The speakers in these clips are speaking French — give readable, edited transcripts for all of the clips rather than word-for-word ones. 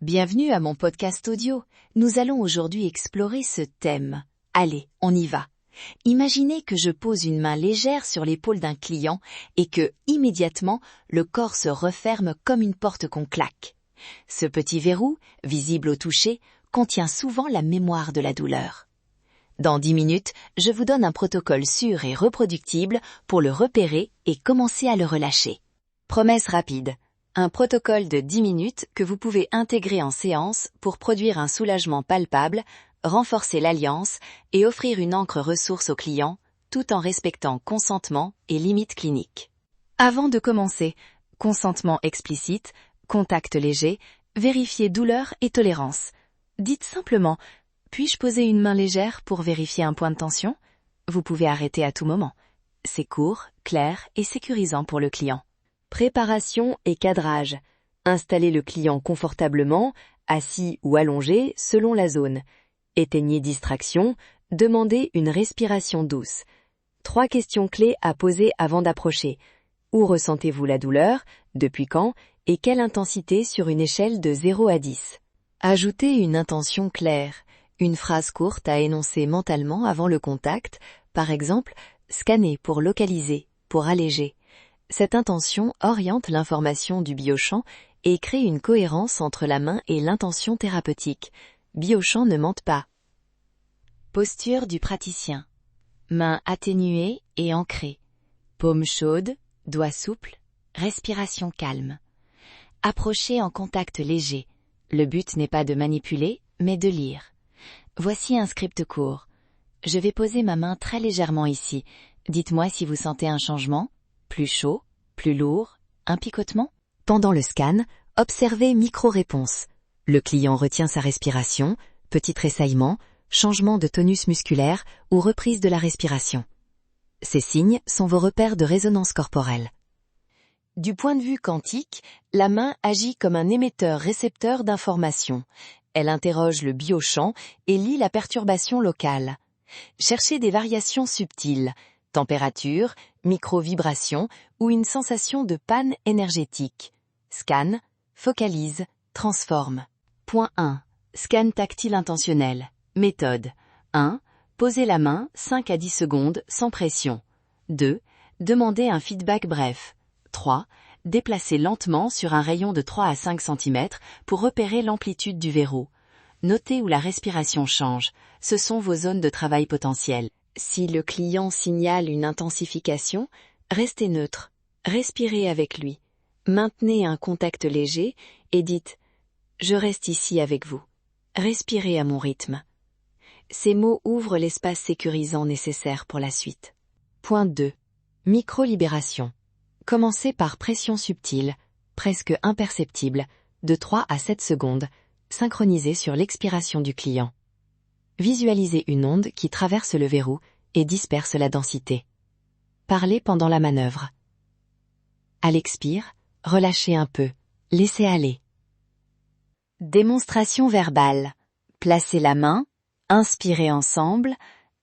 Bienvenue à mon podcast audio. Nous allons aujourd'hui explorer ce thème. Allez, on y va. Imaginez que je pose une main légère sur l'épaule d'un client et que, immédiatement, le corps se referme comme une porte qu'on claque. Ce petit verrou, visible au toucher, contient souvent la mémoire de la douleur. Dans 10 minutes, je vous donne un protocole sûr et reproductible pour le repérer et commencer à le relâcher. Promesse rapide. Un protocole de 10 minutes que vous pouvez intégrer en séance pour produire un soulagement palpable, renforcer l'alliance et offrir une encre ressource au client, tout en respectant consentement et limites cliniques. Avant de commencer, consentement explicite, contact léger, vérifier douleur et tolérance. Dites simplement « Puis-je poser une main légère pour vérifier un point de tension ?» Vous pouvez arrêter à tout moment. C'est court, clair et sécurisant pour le client. Préparation et cadrage. Installez le client confortablement, assis ou allongé selon la zone. Éteignez distraction, demandez une respiration douce. 3 questions clés à poser avant d'approcher. Où ressentez-vous la douleur, depuis quand et quelle intensité sur une échelle de 0 à 10. Ajoutez une intention claire, une phrase courte à énoncer mentalement avant le contact, par exemple « scanner pour localiser, pour alléger ». Cette intention oriente l'information du biochamp et crée une cohérence entre la main et l'intention thérapeutique. Biochamp ne mente pas. Posture du praticien. Main atténuée et ancrée. Paume chaude, doigts souples, respiration calme. Approchez en contact léger. Le but n'est pas de manipuler, mais de lire. Voici un script court. Je vais poser ma main très légèrement ici. Dites-moi si vous sentez un changement. Plus chaud, plus lourd, un picotement. Pendant le scan, observez micro-réponses. Le client retient sa respiration, petit tressaillement, changement de tonus musculaire ou reprise de la respiration. Ces signes sont vos repères de résonance corporelle. Du point de vue quantique, la main agit comme un émetteur-récepteur d'informations. Elle interroge le biochamp et lit la perturbation locale. Cherchez des variations subtiles. Température, micro-vibration ou une sensation de panne énergétique. Scan, focalise, transforme. Point 1. Scan tactile intentionnel. Méthode. 1. Posez la main 5 à 10 secondes sans pression. 2. Demandez un feedback bref. 3. Déplacez lentement sur un rayon de 3 à 5 cm pour repérer l'amplitude du verrou. Notez où la respiration change. Ce sont vos zones de travail potentielles. Si le client signale une intensification, restez neutre, respirez avec lui, maintenez un contact léger et dites « Je reste ici avec vous, respirez à mon rythme ». Ces mots ouvrent l'espace sécurisant nécessaire pour la suite. Point 2. Micro-libération. Commencez par pression subtile, presque imperceptible, de 3 à 7 secondes, synchronisée sur l'expiration du client. Visualisez une onde qui traverse le verrou et disperse la densité. Parlez pendant la manœuvre. À l'expire, relâchez un peu, laissez aller. Démonstration verbale. Placez la main, inspirez ensemble.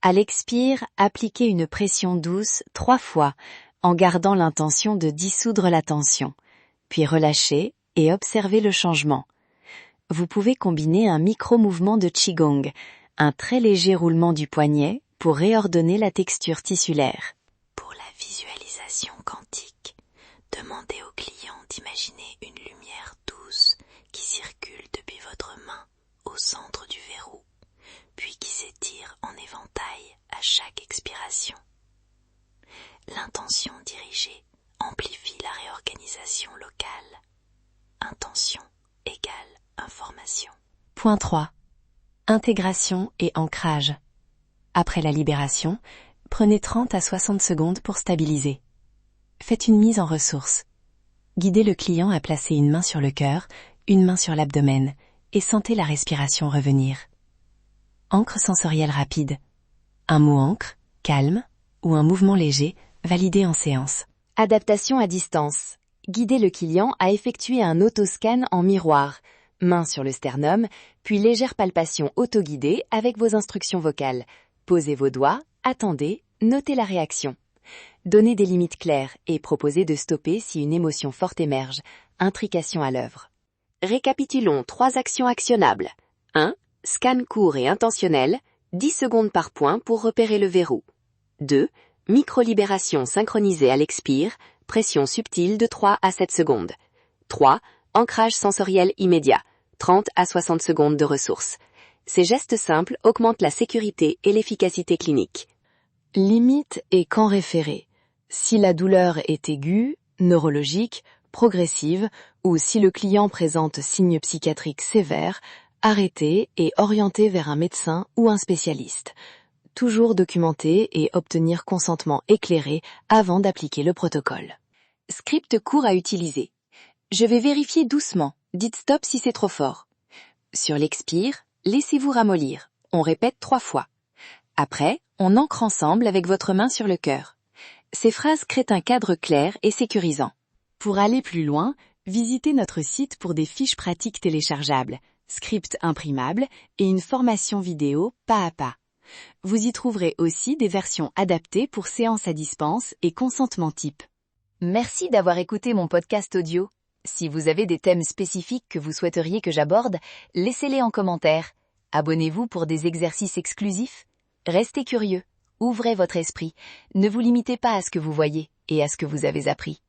À l'expire, appliquez une pression douce 3 fois, en gardant l'intention de dissoudre la tension. Puis relâchez et observez le changement. Vous pouvez combiner un micro-mouvement de Qigong, un très léger roulement du poignet pour réordonner la texture tissulaire. Pour la visualisation quantique, demandez au client d'imaginer une lumière douce qui circule depuis votre main au centre du verrou, puis qui s'étire en éventail à chaque expiration. L'intention dirigée amplifie la réorganisation locale. Intention égale information. Point 3. Intégration et ancrage. Après la libération, prenez 30 à 60 secondes pour stabiliser. Faites une mise en ressources. Guidez le client à placer une main sur le cœur, une main sur l'abdomen, et sentez la respiration revenir. Ancre sensorielle rapide. Un mot ancre, calme, ou un mouvement léger, validé en séance. Adaptation à distance. Guidez le client à effectuer un autoscan en miroir, main sur le sternum, puis légère palpation autoguidée avec vos instructions vocales. Posez vos doigts, attendez, notez la réaction. Donnez des limites claires et proposez de stopper si une émotion forte émerge, intrication à l'œuvre. Récapitulons 3 actions actionnables. 1. Scan court et intentionnel, 10 secondes par point pour repérer le verrou. 2. Micro-libération synchronisée à l'expire, pression subtile de 3 à 7 secondes. 3. Ancrage sensoriel immédiat, 30 à 60 secondes de ressources. Ces gestes simples augmentent la sécurité et l'efficacité clinique. Limite et quand référer. Si la douleur est aiguë, neurologique, progressive ou si le client présente signes psychiatriques sévères, arrêtez et orientez vers un médecin ou un spécialiste. Toujours documenter et obtenir consentement éclairé avant d'appliquer le protocole. Script court à utiliser. Je vais vérifier doucement, dites stop si c'est trop fort. Sur l'expire, laissez-vous ramollir, on répète 3 fois. Après, on ancre ensemble avec votre main sur le cœur. Ces phrases créent un cadre clair et sécurisant. Pour aller plus loin, visitez notre site pour des fiches pratiques téléchargeables, scripts imprimables et une formation vidéo pas à pas. Vous y trouverez aussi des versions adaptées pour séances à distance et consentement type. Merci d'avoir écouté mon podcast audio. Si vous avez des thèmes spécifiques que vous souhaiteriez que j'aborde, laissez-les en commentaire. Abonnez-vous pour des exercices exclusifs. Restez curieux, ouvrez votre esprit, ne vous limitez pas à ce que vous voyez et à ce que vous avez appris.